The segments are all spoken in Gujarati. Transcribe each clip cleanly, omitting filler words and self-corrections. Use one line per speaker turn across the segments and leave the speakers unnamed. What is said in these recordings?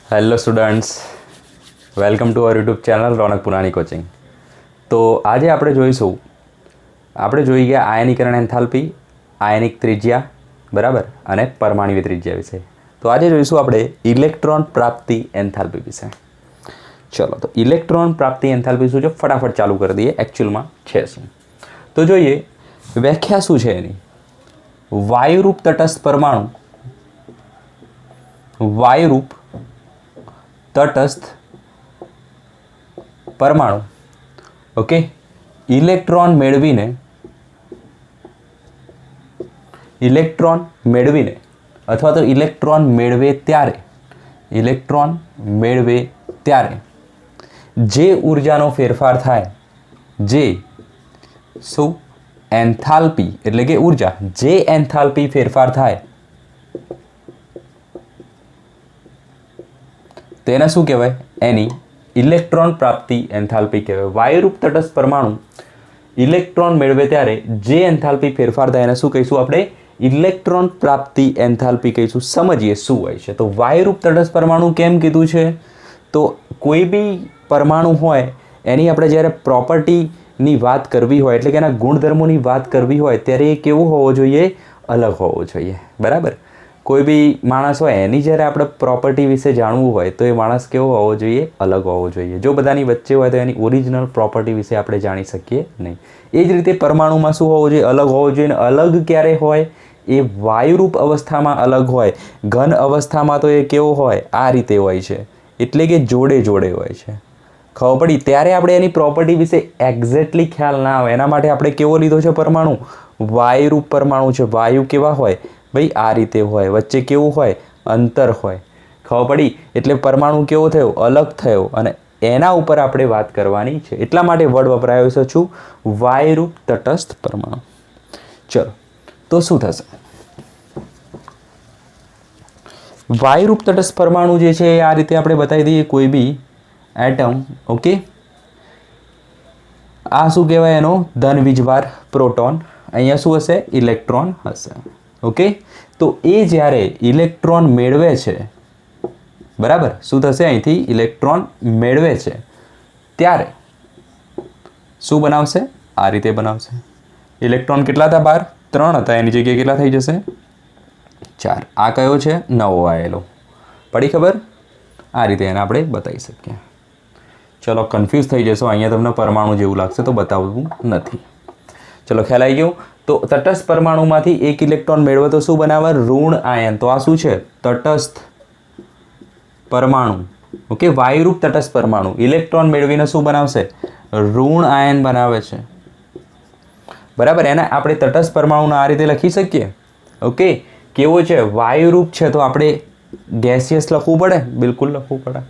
Hello students, welcome to our YouTube channel Raunak Purani coaching. तो आज आप जोई गया आयनीकरण एंथाल्पी, आयनिक त्रिज्या बराबर अने परमाणु त्रिज्या विषय। तो आज जोईशुं आपणे इलेक्ट्रॉन प्राप्ति एंथाल्पी विषय। चलो, तो इलेक्ट्रॉन प्राप्ति एंथाल्पी शुं छे फटाफट चालू कर दीए। एक्चुअल में छे शुं तो जोईए व्याख्या शुं छे एनी। वायुरूप तटस्थ परमाणु, वायुरूप तटस्थ परमाणु ओके इलेक्ट्रॉन मेळवीने अथवा तो इलेक्ट्रॉन मेळवे त्यारे जे ऊर्जानो फेरफार थाय, जे शुं एंथाल्पी एटले के ऊर्जा, जे एंथाल्पी फेरफार थाय तेने शुं कहेवाय, एनी इलेक्ट्रॉन प्राप्ति एंथाल्पी कहेवाय। वायुरूप तटस्थ परमाणु इलेक्ट्रॉन मेळवे त्यारे जे एंथाल्पी फेरफार थाय एने शुं कहीशुं आपणे, इलेक्ट्रॉन प्राप्ति एंथाल्पी कहीशुं। समझिए शुं होय छे। तो वायुरूप तटस्थ परमाणु केम कीधुं छे, तो कोई बी परमाणु होय एनी आपणे ज्यारे प्रोपर्टीनी वात करवी होय एटले के एना गुणधर्मोनी वात करवी होय त्यारे ए केवो होवो जोईए, अलग होवो जोईए बराबर। कोई भी माणस होय एनी ज्यारे आपणे प्रॉपर्टी विषे जाणवुं होय तो ए माणस केवो होवो जोईए, अलग होवो जोईए। जो बधानी वच्चे होय तो एनी ओरिजिनल प्रॉपर्टी विषे आपणे जाणी शकीए नहीं। ए ज रीते परमाणुमां शुं होवो जोईए, अलग होवो जोईए। अने अलग क्यारे होय, ए वायुरूप अवस्थामां अलग होय, घन अवस्थामां तो ए केवो होय, आ रीते होय छे, एटले के जोड़े जोड़े होय छे। खबर पड़ी त्यारे आपणे एनी प्रॉपर्टी विषे एक्जेक्टली ख्याल ना आवे एना माटे आपणे केवो लीधो छे परमाणु, वायुरूप परमाणु छे। वायु केवा होय भाई, आ रीते होय, वच्चे केवुं होय, अंतर होय। खबर पड़ी एटले परमाणु केवो थयो, अलग थयो अने एना उपर आपणे वात करवानी छे। एटला माटे वर्ड वपरायो छे छुं, वायुरूप तटस्थ परमाणु। चलो, तो शुं थशे, वायुरूप तटस्थ परमाणु जे छे आ रीते आपणे बतावी दઈએ। कोई बी एटम ओके, आ शुं कहेवाय, एनो धन वीजभार प्रोटोन, अहींया शुं हशे, इलेक्ट्रॉन हशे ओके। तो ए ज्यारे इलेक्ट्रॉन मेळवे छे बराबर, शुं थशे, અહીંથી इलेक्ट्रॉन मेळवे छे त्यारे शुं बनावशे, आ रीते बनावशे। इलेक्ट्रॉन કેટલા હતા બહાર, 3 હતા, એની જગ્યાએ કેટલા થઈ જશે, 4। આ કયો છે, નવો આવેલો, પડી ખબર। આ રીતે એને આપણે બતાવી શકીએ। ચલો, કન્ફ્યુઝ થઈ જશો, અહીંયા તમને પરમાણુ જેવું લાગશે તો બતાવવું નથી। ચલો, ખ્યાલ આવી ગયો। તો તટસ્થ પરમાણુમાંથી એક ઇલેક્ટ્રોન મેળવે તો શું બનાવે, ઋણ આયન। તો આ શું છે, તટસ્થ પરમાણુ ઓકે। વાયુરૂપ તટસ્થ પરમાણુ ઇલેક્ટ્રોન મેળવીને શું બનાવશે, ઋણ આયન બનાવે છે બરાબર। એને આપણે તટસ્થ પરમાણુને આ રીતે લખી શકીએ ઓકે। કેવો છે, વાયુરૂપ છે તો આપણે ગેસિયસ લખવું પડે, બિલકુલ લખવું પડે।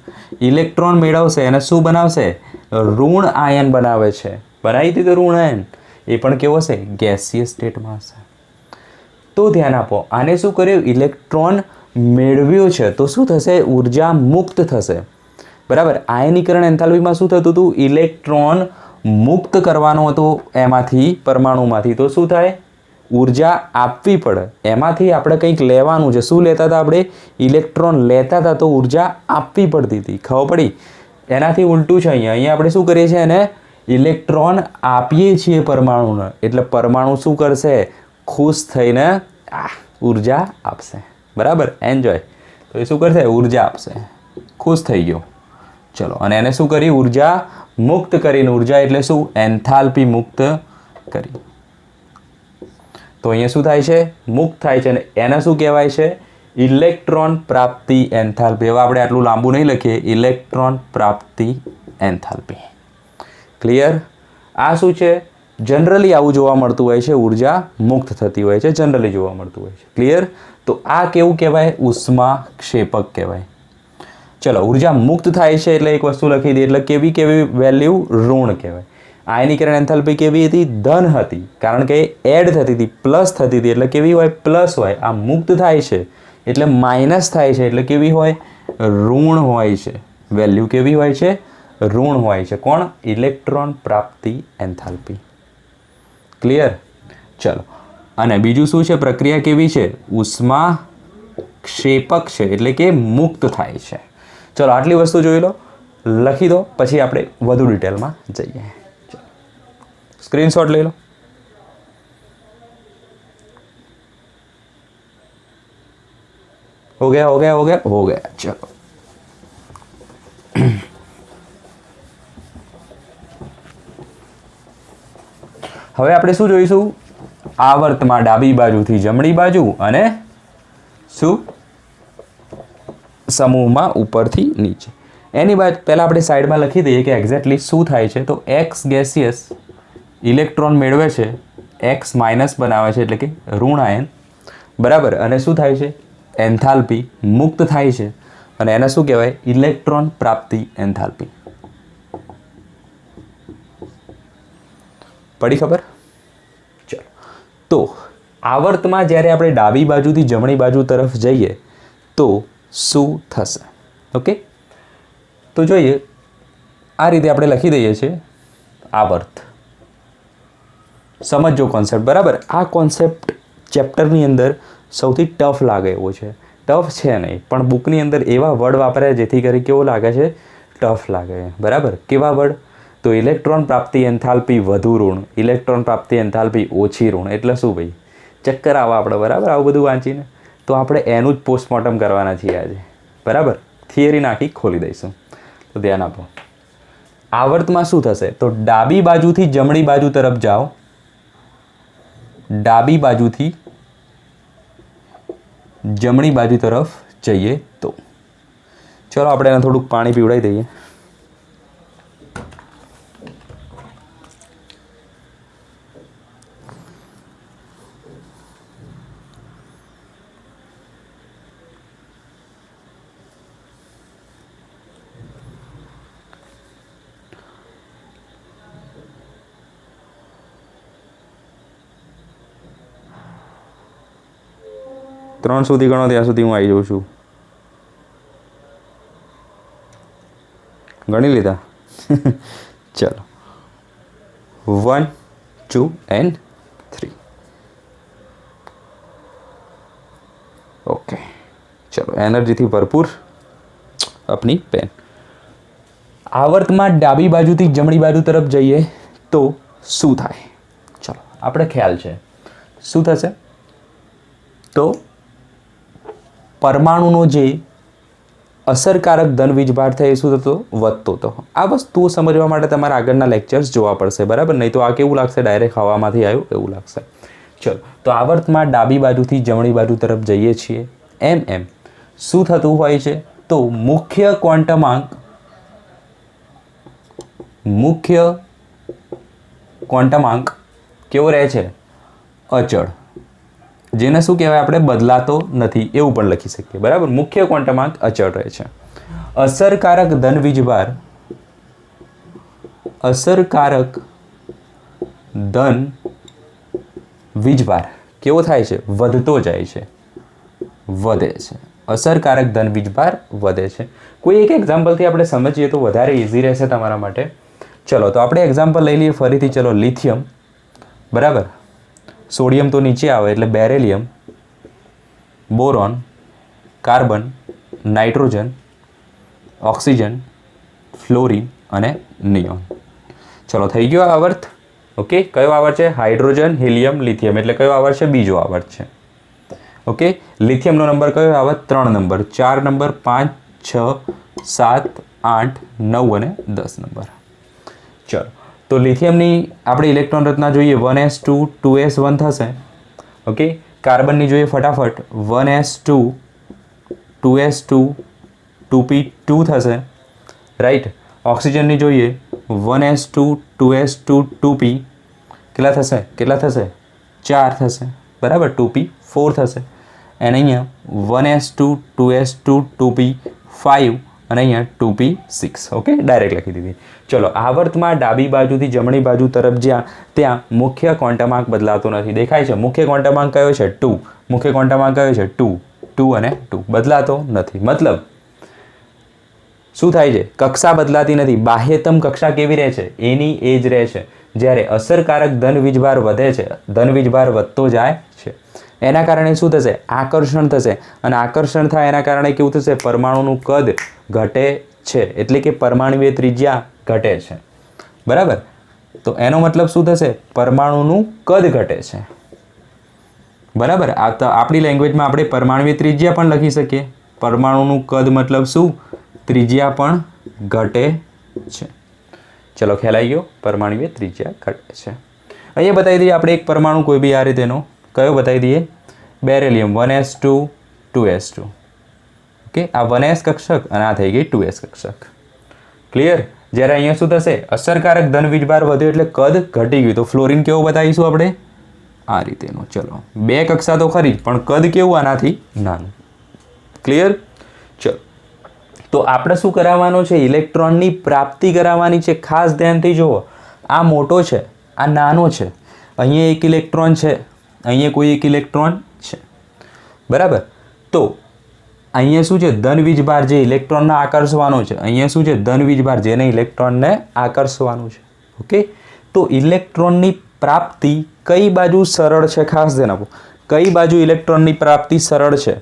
ઇલેક્ટ્રોન મેળવશે એને શું બનાવશે, ઋણ આયન બનાવે છે, બનાવી દીધું ઋણ આયન। એ પણ કેવો છે, ગેસિયસ સ્ટેટમાં હશે। તો ધ્યાન આપો, આને શું કર્યું, ઇલેક્ટ્રોન મેળવ્યો છે તો શું થશે, ઉર્જા મુક્ત થશે બરાબર। આયનીકરણ એન્થાલ્પીમાં શું થતું હતું, ઇલેક્ટ્રોન મુક્ત કરવાનો હતો એમાંથી, પરમાણુમાંથી। તો શું થાય, ઉર્જા આપવી પડે, એમાંથી આપણે કંઈક લેવાનું છે। શું લેતા હતા આપણે, ઇલેક્ટ્રોન લેતા હતા તો ઉર્જા આપવી પડતી હતી। ખબર પડી। એનાથી ઉલટું છે અહીંયા, અહીંયા આપણે શું કરીએ છીએ, એને ઇલેક્ટ્રોન આપીએ છીએ પરમાણુને, એટલે પરમાણુ શું કરશે, ખુશ થઈને ઉર્જા આપશે બરાબર। એન્જોય। તો એ શું કરશે, ઉર્જા આપશે, ખુશ થઈ ગયો। ચલો, અને એને શું કરી, ઉર્જા મુક્ત કરીને, ઉર્જા એટલે શું, એન્થાલ્પી મુક્ત કરી। તો અહીંયા શું થાય છે, મુક્ત થાય છે, અને એને શું કહેવાય છે, ઇલેક્ટ્રોન પ્રાપ્તિ એન્થાલ્પી। હવે આપણે આટલું લાંબુ નહીં લખીએ, ઇલેક્ટ્રોન પ્રાપ્તિ એન્થાલ્પી। ક્લિયર। આ શું છે, જનરલી આવું જોવા મળતું હોય છે, ઉર્જા મુક્ત થતી હોય છે, જનરલી જોવા મળતું હોય છે। ક્લિયર। તો આ કેવું કહેવાય, ઉષ્મા ક્ષેપક કહેવાય। ચલો, ઉર્જા મુક્ત થાય છે એટલે એક વસ્તુ લખી દઈએ, એટલે કેવી કેવી વેલ્યુ, ઋણ કહેવાય। આયનીકરણ એન્થાલ્પી કેવી હતી, ધન હતી, કારણ કે એડ થતી હતી, પ્લસ થતી હતી, એટલે કેવી હોય, પ્લસ હોય। આ મુક્ત થાય છે એટલે માઇનસ થાય છે, એટલે કેવી હોય, ઋણ હોય છે। વેલ્યુ કેવી હોય છે, ઋણ હોય છે। કોણ, ઇલેક્ટ્રોન પ્રાપ્તિ એન્થાલ્પી। ક્લિયર। ચલો, અને બીજું શું છે, પ્રક્રિયા કેવી છે, ઉષ્મા ક્ષેપક છે, એટલે કે મુક્ત થાય છે। ચલો આટલી વસ્તુ જોઈ લો, લખી દો, પછી આપણે વધુ ડિટેલમાં જઈએ. સ્ક્રીનશોટ લઈ લો. हो गया हो गया हो गया हो गया. चलो હવે આપણે શું જોઈશું? આવર્તમાં ડાબી બાજુથી જમણી બાજુ અને શું સમૂહમાં ઉપરથી નીચે. એની બાદ પહેલાં આપણે સાઈડમાં લખી દઈએ કે એક્ઝેક્ટલી શું થાય છે. તો એક્સ ગેસિયસ ઇલેક્ટ્રોન મેળવે છે, એક્સ માઇનસ બનાવે છે એટલે કે ઋણ આયન, બરાબર. અને શું થાય છે? એન્થાલ્પી મુક્ત થાય છે અને એને શું કહેવાય? ઇલેક્ટ્રોન પ્રાપ્તિ એન્થાલ્પી. પડી ખબર? ચલો, તો આવર્તમાં જ્યારે આપણે ડાબી બાજુથી જમણી બાજુ તરફ જઈએ તો શું થશે? ઓકે, તો જોઈએ. આ રીતે આપણે લખી દઈએ છીએ આવર્ત. સમજો કોન્સેપ્ટ, બરાબર. આ કોન્સેપ્ટ ચેપ્ટરની અંદર સૌથી ટફ લાગે એવો છે. ટફ છે નહીં, પણ બુકની અંદર એવા વર્ડ વાપર્યા જેથી કરી કેવો લાગે છે? ટફ લાગે, બરાબર. કેવા વર્ડ? તો ઇલેક્ટ્રોન પ્રાપ્તિ એન્થાલ્પી વધુ ઋણ, ઇલેક્ટ્રોન પ્રાપ્તિ એન્થાલ્પી ઓછી ઋણ. એટલે શું ભાઈ? ચક્કર આવે આપણે, બરાબર. આવું બધું વાંચીને તો આપણે એનું જ પોસ્ટમોર્ટમ કરવાના છીએ આજે, બરાબર. થિયરી નાખી ખોલી દઈશું, તો ધ્યાન આપો. આવર્તમાં શું થશે? તો ડાબી બાજુથી જમણી બાજુ તરફ જાઓ, ડાબી બાજુથી જમણી બાજુ તરફ જઈએ તો ચલો આપણે એને થોડુંક પાણી પીવડાવી દઈએ. ત્રણ સુધી ગણો ત્યાં સુધી હું આવી જાઉં છું. ગણી લીધા? ચલો 1 2 and 3. ઓકે, ચલો એનર્જીથી ભરપૂર अपनी पेन. આવર્તમાં ડાબી બાજુથી જમણી બાજુ તરફ જઈએ તો શું થાય? ચલો આપણે ખ્યાલ છે શું થશે? તો પરમાણુનો જે અસરકારક ધન વીજભાર થાય એ શું થતો? વધતો હતો. આ વસ્તુઓ સમજવા માટે તમારે આગળના લેક્ચર્સ જોવા પડશે, બરાબર. નહીં તો આ કેવું લાગશે? ડાયરેક્ટ હવામાંથી આવ્યું એવું લાગશે. ચલો, તો આવર્તમાં ડાબી બાજુથી જમણી બાજુ તરફ જઈએ છીએ એમ એમ શું થતું હોય છે? તો મુખ્ય ક્વોન્ટમાંક કેવો રહે છે? અચળ. જેને શું કહેવાય? આપણે બદલાતો નથી એવું પણ લખી શકીએ, બરાબર. મુખ્ય ક્વોન્ટમાંક અચળ રહે છે. અસરકારક ધન વીજભાર કેવો થાય છે? વધતો જાય છે, વધે છે. અસરકારક ધન વીજભાર વધે છે. કોઈ એક એક્ઝામ્પલથી આપણે સમજીએ તો વધારે ઇઝી રહેશે તમારા માટે. ચલો, તો આપણે એક્ઝામ્પલ લઈ લઈએ ફરીથી. ચલો, લિથિયમ, બરાબર. સોડિયમ તો નીચે આવે એટલે beryllium, boron, carbon, nitrogen, oxygen, fluorine અને નિયોન. ચલો, થઈ ગયો આવર્ત. ઓકે, કયો આવર્ત છે? Hydrogen, helium, lithium. એટલે કયો આવર્ત છે? બીજો આવર્ત છે. ઓકે, લિથિયમનો નંબર કયો આવે? 3 નંબર, 4 નંબર, 5 6 7 8 9 અને 10 નંબર. ચલો, તો લિથિયમની આપણે ઇલેક્ટ્રોન રચના જોઈએ. 1s2 2s1 થશે. ઓકે, કાર્બનની જોઈએ ફટાફટ. 1s2 2s2 2p2 થશે, રાઈટ. ઓક્સિજનની જોઈએ 1s2 2s2 2p કેટલા થશે? 4 થશે, બરાબર. 2p 4 થશે. અને અહીંયા 1s2 2s2 2p 5 અને અહીંયા 2p6. ઓકે, ડાયરેક્ટ લખી દીધી. ચલો, આવર્તમાં ડાબી બાજુથી જમણી બાજુ તરફ જ્યાં ત્યાં મુખ્ય ક્વોન્ટમાંક બદલાતો નથી. દેખાય છે? મુખ્ય ક્વોન્ટમાંક કયો છે? 2. મુખ્ય ક્વોન્ટમાંક કયો છે? 2. 2 અને 2 બદલાતો નથી. મતલબ શું થાય છે? કક્ષા બદલાતી નથી. બાહ્યતમ કક્ષા કેવી રહે છે? એની એ જ રહે છે. જ્યારે અસરકારક ધન વીજભાર વધે છે, ધન વીજભાર વધતો જાય છે. એના કારણે શું થશે? આકર્ષણ થશે, અને આકર્ષણ થાય એના કારણે કેવું થશે? પરમાણુનું કદ ઘટે છે, એટલે કે પરમાણુય ત્રિજ્યા ઘટે છે. બરાબર, તો એનો મતલબ શું થશે? પરમાણુનું કદ ઘટે છે. બરાબર, આ તો આપણી લેંગ્વેજમાં આપણે પરમાણુય ત્રિજ્યા પણ લખી શકીએ. પરમાણુનું કદ મતલબ શું? ત્રિજ્યા પણ ઘટે છે. ચલો, ખ્યાલ આવી ગયો? પરમાણુય ત્રિજ્યા ઘટે છે. અહીંયા બતાવી દઈએ આપણે એક પરમાણુ કોઈ બી આ રીતેનો. કયો બતાવી દઈએ? Beryllium 1s2 2s2. ઓકે, આ 1s કક્ષક અને આ થઈ ગઈ 2s કક્ષક. ક્લિયર? જ્યારે અહીંયા શું થશે? અસરકારક ધન વીજભાર વધ્યો એટલે કદ ઘટી ગયું. તો ફ્લોરિન કેવો બતાવીશું આપણે? આ રીતેનો. ચલો, 2 કક્ષા તો ખરી, પણ કદ કેવું? આનાથી નાનું. ક્લિયર? ચલો, તો આપણે શું કરાવવાનું છે? ઇલેક્ટ્રોનની પ્રાપ્તિ કરાવવાની છે. ખાસ ધ્યાનથી જુઓ, આ મોટો છે, આ નાનો છે. અહીંયા એક ઇલેક્ટ્રોન છે, અહીંયા કોઈ એક ઇલેક્ટ્રોન છે. બરાબર, તો અહીંયા શું છે? ધન વીજભાર જે ઇલેક્ટ્રોનને આકર્ષવાનો છે. અહીંયા શું છે? ધન વીજભાર જેને ઇલેક્ટ્રોનને આકર્ષવાનું છે. ઓકે, તો ઇલેક્ટ્રોનની પ્રાપ્તિ કઈ બાજુ સરળ છે? ખાસ ધ્યાન આપો. કઈ બાજુ ઇલેક્ટ્રોનની પ્રાપ્તિ સરળ છે?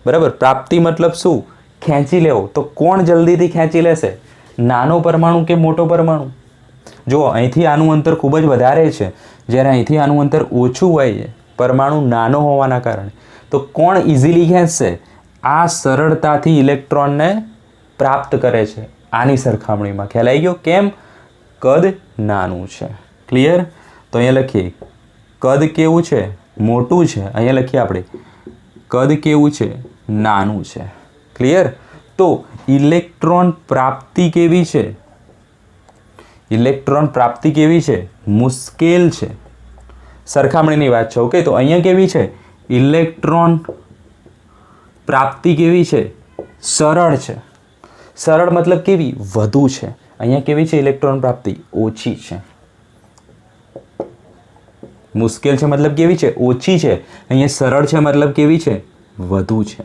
બરાબર, પ્રાપ્તિ મતલબ શું? ખેંચી લેવો. તો કોણ જલ્દીથી ખેંચી લેશે? નાનો પરમાણુ કે મોટો પરમાણુ? જુઓ, અહીંથી આનું અંતર ખૂબ જ વધારે છે, જ્યારે અહીંથી આનું અંતર ઓછું હોય છે, પરમાણુ નાનો હોવાના કારણે. તો કોણ ઇઝીલી ખેંચશે? આ સરળતાથી ઇલેક્ટ્રોનને પ્રાપ્ત કરે છે આની સરખામણીમાં. ખ્યાલ આવી ગયો? કેમ? કદ નાનું છે. ક્લિયર? તો અહીંયા લખીએ કદ કેવું છે? મોટું છે. અહીંયા લખીએ આપણે કદ કેવું છે? નાનું છે. ક્લિયર? તો ઇલેક્ટ્રોન પ્રાપ્તિ કેવી છે? ઇલેક્ટ્રોન પ્રાપ્તિ કેવી છે? મુશ્કેલ છે. સરખામણીની વાત છે. ઓકે, તો અહીંયા કેવી છે? ઇલેક્ટ્રોન પ્રાપ્તિ કેવી છે? સરળ છે. સરળ મતલબ કેવી? વધુ છે. અહીંયા કેવી છે? ઇલેક્ટ્રોન પ્રાપ્તિ ઓછી છે. મુશ્કેલ છે મતલબ કેવી છે? ઓછી છે. અહીંયા સરળ છે મતલબ કેવી છે? વધુ છે.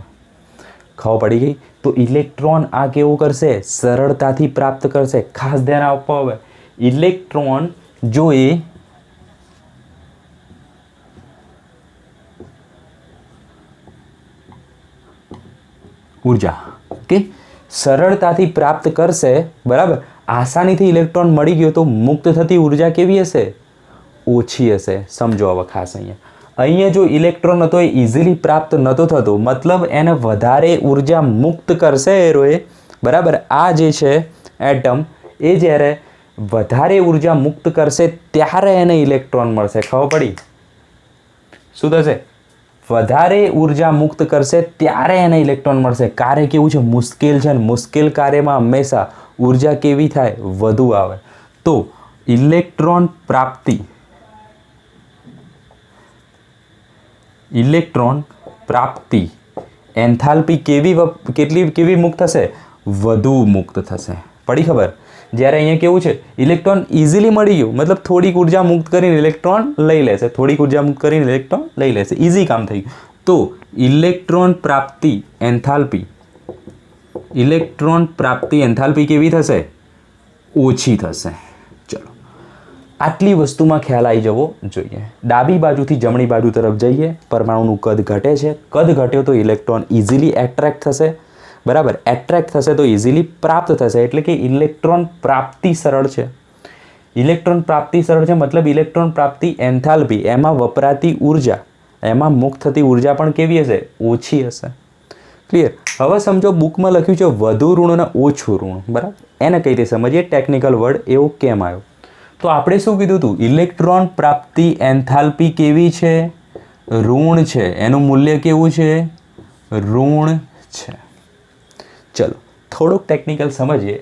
ખબર પડી ગઈ? તો ઇલેક્ટ્રોન આ કેવું કરશે? સરળતાથી પ્રાપ્ત કરશે. ખાસ ધ્યાન આપો. હવે ઇલેક્ટ્રોન જો એ ઉર્જા કે સરળતાથી પ્રાપ્ત કરશે, બરાબર, આસાનીથી ઇલેક્ટ્રોન મળી ગયો, તો મુક્ત થતી ઉર્જા કેવી હશે? ઓછી હશે. સમજો હવે ખાસ અહીંયા જો ઇલેક્ટ્રોન હતો એ ઇઝીલી પ્રાપ્ત નહોતો થતો, મતલબ એને વધારે ઉર્જા મુક્ત કરશે એરોએ. બરાબર, આ જે છે એટમ, એ જ્યારે વધારે ઉર્જા મુક્ત કરશે ત્યારે એને ઇલેક્ટ્રોન મળશે. ખબર પડી? શું થશે? વધારે ઉર્જા મુક્ત કરશે ત્યારે એને ઇલેક્ટ્રોન મળશે. કાર્ય કેવું છે? મુશ્કેલ છે. મુશ્કેલ કાર્યમાં હંમેશા ઉર્જા કેવી થાય? વધુ આવે. તો ઇલેક્ટ્રોન પ્રાપ્તિ એન્થાલ્પી કેવી મુક્ત થશે? વધુ મુક્ત થશે. પડી ખબર? જ્યારે અહીંયા કેવું છે? ઇલેક્ટ્રોન ઇઝીલી મળી ગયું, મતલબ થોડીક ઉર્જા મુક્ત કરીને ઇલેક્ટ્રોન લઈ લેશે. થોડીક ઉર્જા મુક્ત કરીને ઇલેક્ટ્રોન લઈ લેશે. ઇઝી કામ થઈ ગયું. તો ઇલેક્ટ્રોન પ્રાપ્તિ એન્થાલ્પી કેવી થશે? ઓછી થશે. ચલો, આટલી વસ્તુમાં ખ્યાલ આવી જવો જોઈએ. ડાબી બાજુથી જમણી બાજુ તરફ જઈએ, પરમાણુનું કદ ઘટે છે. કદ ઘટ્યો તો ઇલેક્ટ્રોન ઇઝીલી એટ્રેક્ટ થશે. બરાબર, એટ્રેક્ટ થશે તો ઇઝીલી પ્રાપ્ત થશે. એટલે કે ઇલેક્ટ્રોન પ્રાપ્તિ સરળ છે. ઇલેક્ટ્રોન પ્રાપ્તિ સરળ છે મતલબ ઇલેક્ટ્રોન પ્રાપ્તિ એન્થાલ્પી, એમાં વપરાતી ઉર્જા, એમાં મુક્ત થતી ઉર્જા પણ કેવી હશે? ઓછી હશે. ક્લિયર? હવે સમજો, બુકમાં લખ્યું છે વધુ ઋણ અને ઓછું ઋણ. બરાબર, એને કઈ રીતે સમજીએ? ટેકનિકલ વર્ડ એવો કેમ આવ્યો? તો આપણે શું કીધું હતું? ઇલેક્ટ્રોન પ્રાપ્તિ એન્થાલ્પી કેવી છે? ઋણ છે. એનું મૂલ્ય કેવું છે? ઋણ છે. ચલો, થોડુંક ટેકનિકલ સમજીએ.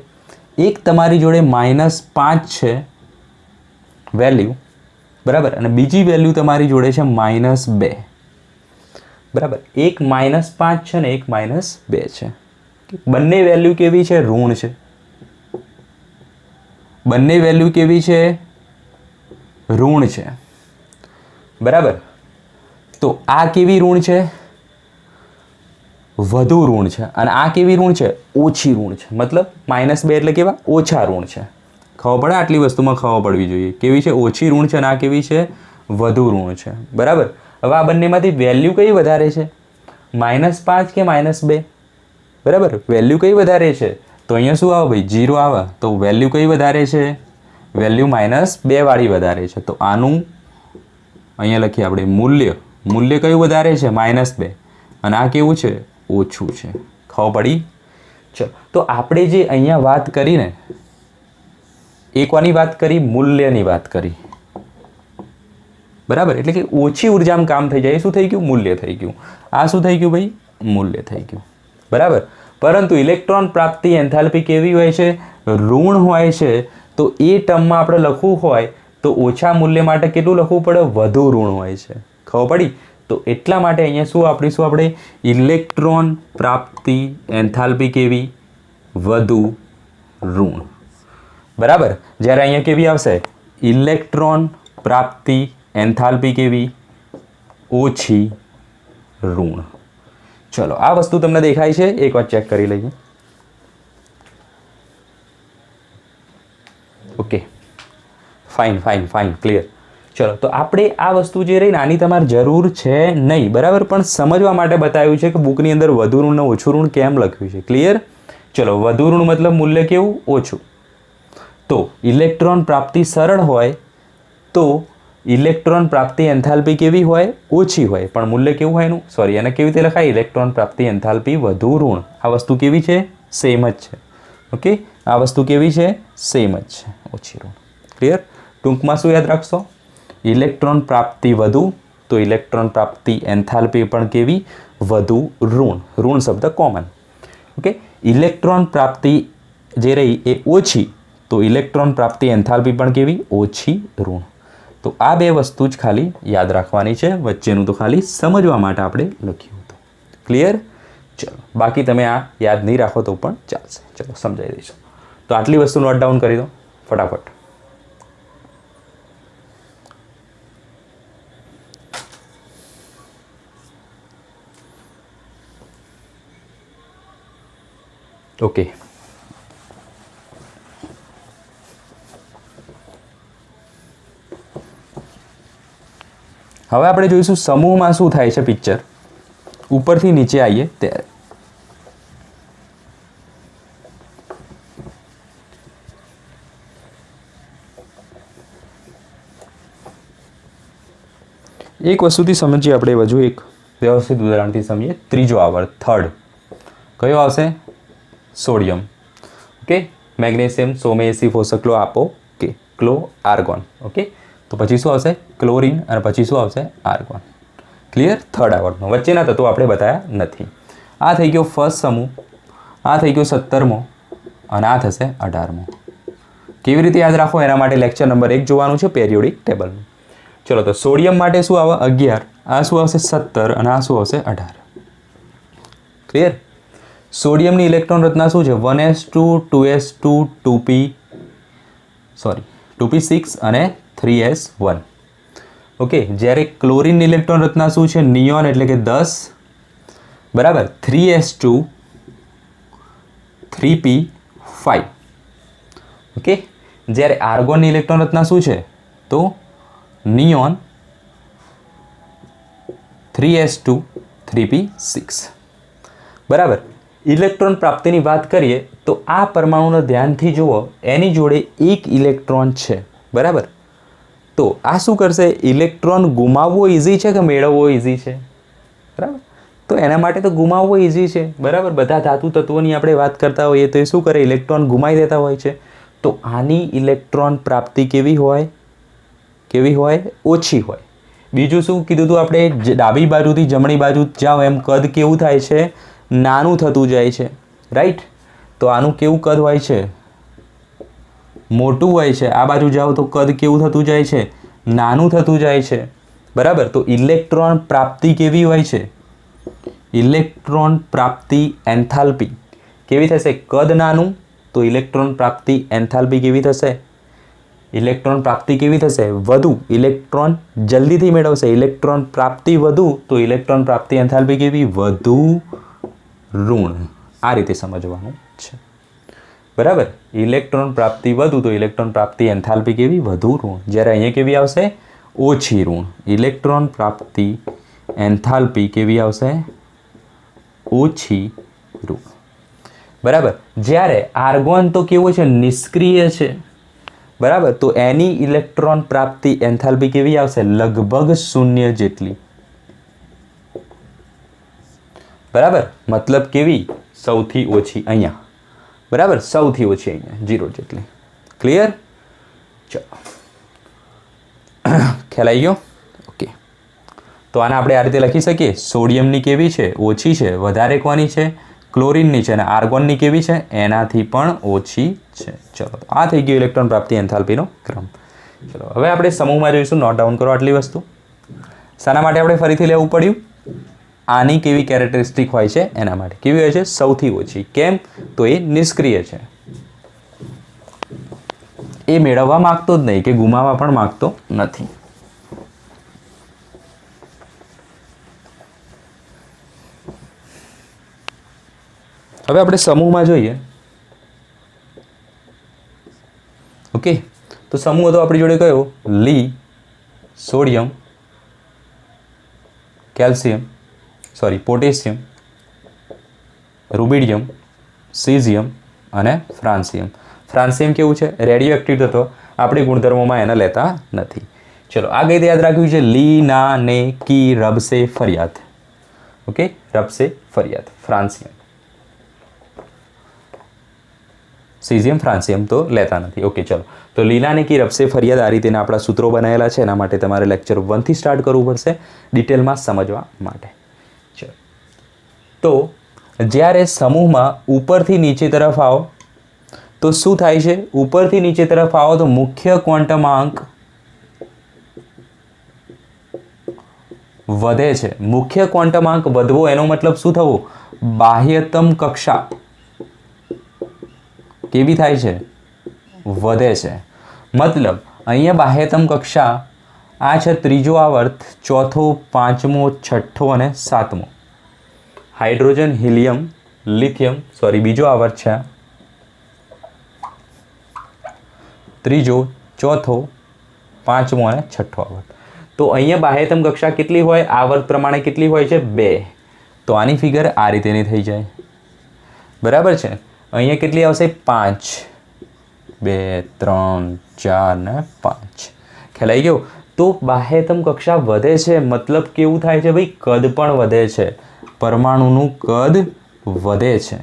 એક તમારી જોડે -5 છે વેલ્યુ, બરાબર, અને બીજી વેલ્યુ તમારી જોડે છે -2. બરાબર, એક -5 છે ને એક -2 છે. બંને વેલ્યુ કેવી છે? ઋણ છે. બંને વેલ્યુ કેવી છે? ઋણ છે. બરાબર, તો આ કેવી ઋણ છે? વધુ ઋણ છે. અને આ કેવી ઋણ છે? ઓછી ઋણ છે. મતલબ -2 એટલે કેવા? ઓછા ઋણ છે. ખબર પડે? આટલી વસ્તુમાં ખબર પડવી જોઈએ. કેવી છે? ઓછી ઋણ છે. અને આ કેવી છે? વધુ ઋણ છે. બરાબર, હવે આ બંનેમાંથી વેલ્યુ કઈ વધારે છે, -5 કે -2? બરાબર, વેલ્યુ કઈ વધારે છે તો અહીંયા શું આવે ભાઈ, 0 આવે. તો વેલ્યુ કઈ વધારે છે, વેલ્યુ -2 વાળી વધારે છે. તો આનું અહીંયા લખીએ આપણે મૂલ્ય કયું વધારે છે, -2, અને આ કેવું છે, ઓછું છે. ખબર પડી? ચલો, તો આપણે જે અહીંયા વાત કરીને એક વાની વાત કરી, મૂલ્યની વાત કરી. બરાબર, એટલે કે ઓછી ઉર્જામાં કામ થઈ જાય, શું થઈ ગયું, મૂલ્ય થઈ ગયું. આ શું થઈ ગયું ભાઈ, મૂલ્ય થઈ ગયું. બરાબર, પરંતુ ઇલેક્ટ્રોન પ્રાપ્તિ એન્થાલ્પી કેવી હોય છે, ઋણ હોય છે. તો એ ટર્મમાં આપણે લખવું હોય તો ઓછા મૂલ્ય માટે કેટલું લખવું પડે, વધુ ઋણ હોય છે. ખબર પડી? તો એટલા માટે અહીંયા શું વાપરીશું આપણે, ઇલેક્ટ્રોન પ્રાપ્તિ એન્થાલ્પી કેવી, વધુ ઋણ. બરાબર, જ્યારે અહીંયા કેવી આવશે, ઇલેક્ટ્રોન પ્રાપ્તિ એન્થાલ્પી કેવી, ઓછી ઋણ. ચલો, આ વસ્તુ તમને દેખાય છે, એક વાર ચેક કરી લઈએ. Okay, fine, clear. ચલો, તો આપણે આ વસ્તુ જે રહી ને આની તમારે જરૂર છે નહીં. બરાબર, પણ સમજવા માટે બતાવ્યું છે કે બુકની અંદર વધુ ઋણ ને ઓછું ઋણ કેમ લખ્યું છે. ક્લિયર? ચલો, વધુ ઋણ મતલબ મૂલ્ય કેવું, ઓછું. તો ઇલેક્ટ્રોન પ્રાપ્તિ સરળ હોય તો ઇલેક્ટ્રોન પ્રાપ્તિ એન્થાલ્પી કેવી હોય, ઓછી હોય. પણ મૂલ્ય કેવું હોય એનું, સોરી, એને કેવી રીતે લખાય, ઇલેક્ટ્રોન પ્રાપ્તિ એન્થાલ્પી વધુ ઋણ. આ વસ્તુ કેવી છે, સેમ જ છે. ઓકે, આ વસ્તુ કેવી છે, સેમ જ છે, ઓછી ઋણ. ક્લિયર? ટૂંકમાં શું યાદ રાખશો, ઇલેક્ટ્રોન પ્રાપ્તિ વધુ તો ઇલેક્ટ્રોન પ્રાપ્તિ એન્થાલ્પી પણ કેવી, વધુ ઋણ. ઋણ શબ્દ કોમન. ઓકે, ઇલેક્ટ્રોન પ્રાપ્તિ જે રહી એ ઓછી તો ઇલેક્ટ્રોન પ્રાપ્તિ એન્થાલ્પી પણ કેવી, ઓછી ઋણ. તો આ બે વસ્તુ જ ખાલી યાદ રાખવાની છે, વચ્ચેનું તો ખાલી સમજવા માટે આપણે લખ્યું હતું. ક્લિયર? ચલો, બાકી તમે આ યાદ નહીં રાખો તો પણ ચાલશે. ચલો, સમજાવી દઈશું. તો આટલી વસ્તુ નોટ ડાઉન કરી દો ફટાફટ. ઓકે, હવે આપણે જોઈશું સમૂહમાં શું થાય છે. પિક્ચર ઉપરથી નીચે આવીએ ત્યારે એક વસ્તુથી સમજીએ આપણે, હજુ એક વ્યવસ્થિત ઉદાહરણથી સમજીએ. ત્રીજો આવર્ત, થર્ડ, કયો આવશે, સોડિયમ. ઓકે, મેગ્નેશિયમ, સોમેસી, ફોસક્લો, આપો કે ક્લો, આર્ગોન. ઓકે, તો પછી શું આવશે, ક્લોરીન, અને પછી શું આવશે, આર્ગોન. ક્લિયર? થર્ડ આવર્તનો. વચ્ચેના તત્વો આપણે બતાવ્યા નથી. આ થઈ ગયો ફર્સ્ટ સમૂહ, આ થઈ ગયો 17મો, અને આ થશે 18મો. કેવી રીતે યાદ રાખો એના માટે લેક્ચર નંબર 1 જોવાનું છે, પેરિયોડિક ટેબલનું. ચલો, તો સોડિયમ માટે શું આવે, 11, આ શું આવશે, 17, અને આ શું આવશે, 18. ક્લિયર? સોડિયમની ઇલેક્ટ્રોન રચના શું છે, 1s2 2s2 2p, sorry 2p6 અને 3s1. ઓકે, જ્યારે ક્લોરીનની ઇલેક્ટ્રોન રચના શું છે, નિયોન એટલે કે 10, બરાબર, 3s2 3p5. ઓકે, જ્યારે આર્ગોનની ઇલેક્ટ્રોન રચના શું છે, તો નિયોન 3s2 3p6. બરાબર, ઇલેક્ટ્રોન પ્રાપ્તિની વાત કરીએ તો આ પરમાણુને ધ્યાનથી જુઓ, એની જોડે એક ઇલેક્ટ્રોન છે. બરાબર, તો આ શું કરશે, ઇલેક્ટ્રોન ગુમાવવો ઇઝી છે કે મેળવવો ઇઝી છે? બરાબર, તો એના માટે તો ગુમાવવો ઇઝી છે. બરાબર, બધા ધાતુ તત્વોની આપણે વાત કરતા હોઈએ તો એ શું કરે, ઇલેક્ટ્રોન ગુમાવી દેતા હોય છે. તો આની ઇલેક્ટ્રોન પ્રાપ્તિ કેવી હોય, ઓછી હોય. બીજું શું કીધું હતું આપણે, ડાબી બાજુથી જમણી બાજુ જાઓ એમ કદ કેવું થાય છે, નાનું થતું જાય છે. રાઈટ? તો આનું કેવું કદ હોય છે, મોટું હોય છે. આ બાજુ જાઓ તો કદ કેવું થતું જાય છે, નાનું થતું જાય છે. બરાબર, તો ઇલેક્ટ્રોન પ્રાપ્તિ કેવી હોય છે, ઇલેક્ટ્રોન પ્રાપ્તિ એન્થાલ્પી કેવી થશે, કદ નાનું તો ઇલેક્ટ્રોન પ્રાપ્તિ એન્થાલ્પી કેવી થશે, ઇલેક્ટ્રોન પ્રાપ્તિ કેવી થશે, વધુ. ઇલેક્ટ્રોન જલ્દીથી મેળવશે. ઇલેક્ટ્રોન પ્રાપ્તિ વધુ તો ઇલેક્ટ્રોન પ્રાપ્તિ એન્થાલ્પી કેવી, વધુ ઋણ. આ રીતે સમજવાનું છે. બરાબર, ઇલેક્ટ્રોન પ્રાપ્તિ વધુ તો ઇલેક્ટ્રોન પ્રાપ્તિ એન્થાલ્પી કેવી, વધુ ઋણ. જ્યારે અહીંયા કેવી આવશે, ઓછી ઋણ. ઇલેક્ટ્રોન પ્રાપ્તિ એન્થાલ્પી કેવી આવશે? ઓછી ઋણ. બરાબર. જ્યારે આર્ગોન તો કેવો છે? નિષ્ક્રિય છે. બરાબર. તો એની ઇલેક્ટ્રોન પ્રાપ્તિ એન્થાલ્પી કેવી આવશે? લગભગ શૂન્ય જેટલી. બરાબર. મતલબ કેવી? સૌથી ઓછી અહીંયા. બરાબર. સૌથી ઓછી અહીંયા 0 જેટલી. ક્લિયર? ચલો, ખ્યાલ આવી ગયો? ઓકે. તો આને આપણે આ રીતે લખી શકીએ. સોડિયમની કેવી છે? ઓછી છે. વધારે કોની છે? ક્લોરિનની છે. અને આર્ગોનની કેવી છે? એનાથી પણ ઓછી છે. ચલો, આ થઈ ગયું ઇલેક્ટ્રોન પ્રાપ્તિ એન્થાલ્પીનો ક્રમ. ચલો, હવે આપણે સમૂહમાં જોઈશું. નોટ ડાઉન કરો આટલી વસ્તુ. શાના માટે આપણે ફરીથી લેવું પડ્યું? આની કેવી કેરેક્ટરિસ્ટિક હોય છે એના માટે. કેવી હોય છે? સૌથી ઓછી. કેમ? તો એ નિષ્ક્રિય છે. એ મેળવવા માંગતો જ નહીં કે ગુમાવવા પણ માંગતો નથી. હવે આપણે સમૂહમાં જોઈએ. ઓકે, તો સમૂહ હતો આપણી જોડે કયો? લી, sodium, calcium, potassium, rubidium, caesium અને ફ્રાન્સિયમ. ફ્રાન્સિયમ કેવું છે? રેડિયો એક્ટિવ તત્વ. આપણી ગુણધર્મોમાં એને લેતા નથી. ચલો, આ ગઈ યાદ રાખ્યું છે. લી, ના, ને, કી, રબસે, ફરિયાદ. ઓકે, રબસે, ફરિયાદ. ફ્રાન્સિયમ. સીઝિયમ, ફ્રાન્સિયમ તો લેતા નથી. ઓકે, ચલો. તો લીના ને કી, રબસે, ફરિયાદ આ રીતેના આપણા સૂત્રો બનાવેલા છે. એના માટે તમારે લેક્ચર 1 થી સ્ટાર્ટ કરવું પડશે ડિટેલમાં સમજવા માટે. ચલો, તો જ્યારે સમૂહમાં ઉપરથી નીચે તરફ આવો તો શું થાય છે? ઉપરથી નીચે તરફ આવો તો મુખ્ય ક્વોન્ટમાંક વધે છે. મુખ્ય ક્વોન્ટમાંક વધવો એનો મતલબ શું થવો? બાહ્યતમ કક્ષા કેવી થાય છે? વધે છે. મતલબ અહીંયા બાહ્યતમ કક્ષા આ છે ત્રીજો આવર્ત, ચોથો, પાંચમો, છઠ્ઠો અને સાતમો. હાઇડ્રોજન, હિલિયમ, લિથિયમ, બીજો આવર્ત છે. ત્રીજો, ચોથો, પાંચમો અને છઠ્ઠો આવર્ત. તો અહીંયા બાહ્યતમ કક્ષા કેટલી હોય? આવર્ત પ્રમાણે કેટલી હોય છે? 2. તો આની ફિગર આ રીતેની થઈ જાય. બરાબર છે. અહીંયા કેટલી આવશે? 5, 2, 3, 4 ને 5. ખ્યાલ આવી ગયો? તો બાહ્યતમ કક્ષા વધે છે મતલબ કેવું થાય છે ભાઈ? કદ પણ વધે છે. પરમાણુનું કદ વધે છે.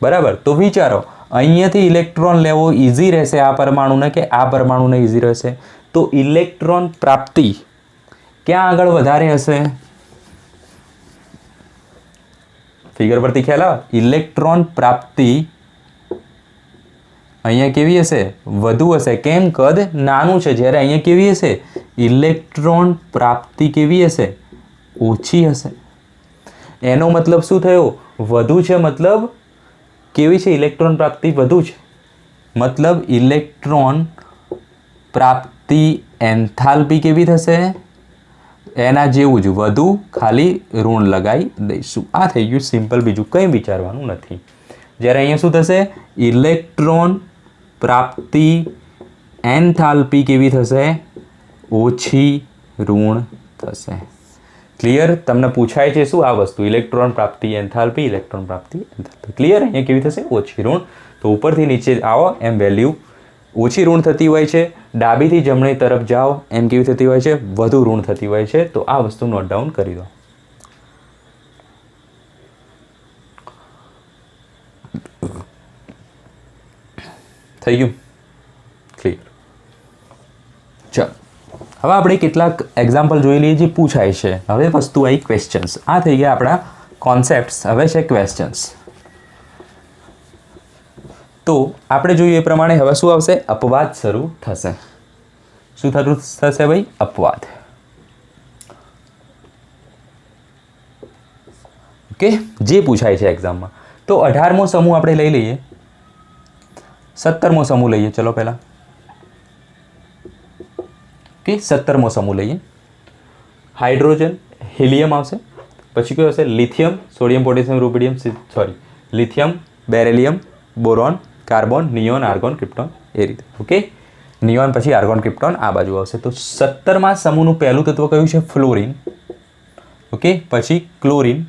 બરાબર. તો વિચારો, અહીંયાથી ઇલેક્ટ્રોન લેવો ઇઝી રહેશે આ પરમાણુને કે આ પરમાણુને ઇઝી રહેશે? તો ઇલેક્ટ્રોન પ્રાપ્તિ ક્યાં આગળ વધારે હશે? ફિગર પરથી ખ્યાલ આવે? ઇલેક્ટ્રોન પ્રાપ્તિ અહીંયા કેવી હશે? વધુ હશે. કેમ? કદ નાનું છે. જ્યારે અહીંયા કેવી હશે? ઇલેક્ટ્રોન પ્રાપ્તિ કેવી હશે? ઓછી હશે. એનો મતલબ શું થયો? વધુ છે મતલબ કેવી છે? ઇલેક્ટ્રોન પ્રાપ્તિ વધુ છે મતલબ ઇલેક્ટ્રોન પ્રાપ્તિ એન્થાલ્પી કેવી થશે? એના જેવું જ વધુ, ખાલી ઋણ લગાવી દઈશું. આ થઈ ગયું સિમ્પલ. બીજું કંઈ વિચારવાનું નથી. જ્યારે અહીંયા શું થશે? ઇલેક્ટ્રોન પ્રાપ્તિ એન્થાલ્પી કેવી થશે? ઓછી ઋણ થશે. ક્લિયર? તમને પૂછાય છે શું આ વસ્તુ? ઇલેક્ટ્રોન પ્રાપ્તિ એન્થાલ્પી, ઇલેક્ટ્રોન પ્રાપ્તિ એન્થાલ્પી. ક્લિયર? અહીંયા કેવી થશે? ઓછી ઋણ. તો ઉપરથી નીચે આવો એમ વેલ્યુ ઓછી ઋણ થતી હોય છે. ડાબીથી જમણી તરફ જાઓ એમ કેવી થતી હોય છે? વધુ ઋણ થતી હોય છે. તો આ વસ્તુ નોટ ડાઉન કરી દો. થઈ ગયું? ક્લિયર? ચાલો, હવે આપણે કેટલાક એક્ઝામ્પલ જોઈ લઈએ જે પૂછાય છે. હવે વસ્તુ આવી ક્વેશ્ચન્સ. આ થઈ ગયા આપણા કોન્સેપ્ટ્સ. હવે છે ક્વેશ્ચન્સ. તો આપણે જોઈએ એ પ્રમાણે હવે શું આવશે? અપવાદ શરૂ થશે. શું થશે ભાઈ? અપવાદ. ઓકે, જે પૂછાય છે એક્ઝામમાં. તો 18મો સમૂહ આપણે લઈ લઈએ. 17મો સમૂહ લઈએ. ચલો પહેલા ઓકે, 17મો સમૂહ લઈએ. હાઇડ્રોજન, હિલિયમ આવશે. પછી કયો હશે? Lithium, sodium, potassium, rubidium, lithium, beryllium, boron, carbon, neon, argon, krypton, એ રીતે. ઓકે, નિયોન પછી આર્ગોન ક્રિપ્ટોન આ બાજુ આવશે. તો 17મા સમૂહનું પહેલું તત્વ કયું છે? ફ્લોરિન. ઓકે, પછી ક્લોરિન,